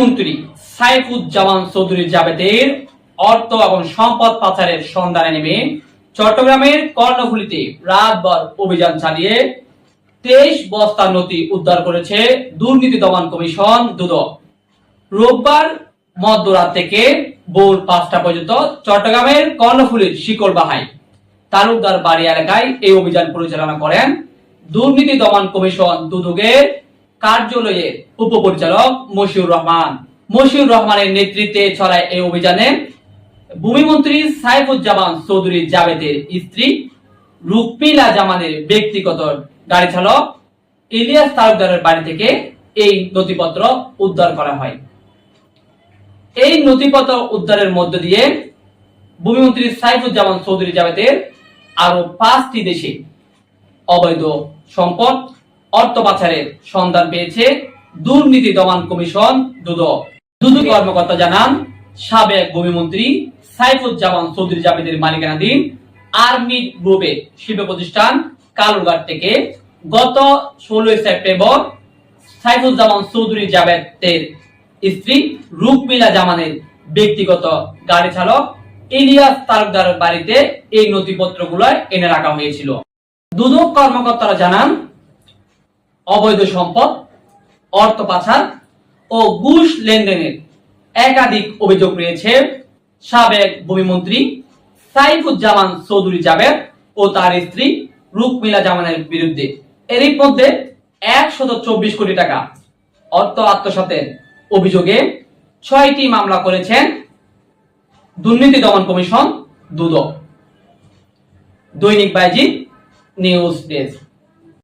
ভূমিমন্ত্রী সাইফুজ্জামান চৌধুরী জাবেদের অর্থ এবং সম্পদ পাচারের সন্ধানে নেমে চট্টগ্রামের কর্ণফুলীতে রাতভর অভিযান চালিয়ে 23 বস্তা নথি উদ্ধার করেছে দুর্নীতি দমন কমিশন দুদক। রোববার মধ্যরাত থেকে ভোর 5টা পর্যন্ত চট্টগ্রামের কর্ণফুলীর শিকলবাহাই তালুকদার বাড়ি এলাকায় এই অভিযান পরিচালনা করেন দুর্নীতি দমন কমিশন দুদকের কার্যালয়ের উপপরিচালক মশিউর রহমান। মশিউর রহমানের নেতৃত্বে চলায় এই অভিযানে ভূমিমন্ত্রী সাইফুজ্জামান চৌধুরী জাবেদের স্ত্রী রুকমিলা জামানের ব্যক্তিগত গাড়ি চালক ইলিয়াস তালুকদারের বাড়ি থেকে এই নথিপত্র উদ্ধার করা হয়। এই নথিপত্র উদ্ধারের মধ্য দিয়ে ভূমিমন্ত্রী সাইফুজ্জামান চৌধুরী জাবেদের আরো 5টি দেশে অবৈধ সম্পদ অর্থ পাচারের সন্ধান পেয়েছে দুর্নীতি দমন কমিশন দুদক। দুদক কর্মকর্তা জানান, সাবেক ভূমিমন্ত্রী সাইফুজ্জামান চৌধুরী জাবেদের মালিকানাধীন আর্মি গ্রুপের শিল্প প্রতিষ্ঠান কালুরঘাট থেকে গত 16 সেপ্টেম্বর সাইফুজ্জামান চৌধুরী জাবেদের স্ত্রী রুকমিলা জামানের ব্যক্তিগত গাড়ি চালক ইলিয়াস তালুকদারের বাড়িতে এই নথিপত্রগুলো এনে রাখা হয়েছিল। দুদক কর্মকর্তারা জানান, অবৈধ সম্পদ অর্থ পাচার ও ঘুষ লেনদেনের একাধিক অভিযোগ রয়েছে সাবেক ভূমিমন্ত্রী সাইফুজ্জামান চৌধুরী জাবেদ ও তার স্ত্রী রুকমিলা জামানের বিরুদ্ধে। এরই মধ্যে 124 কোটি টাকা অর্থ আত্মসাতের অভিযোগে 6টি মামলা করেছেন দুর্নীতি দমন কমিশন দুদক। দৈনিক বায়জিদ নিউজ ডেস্ক।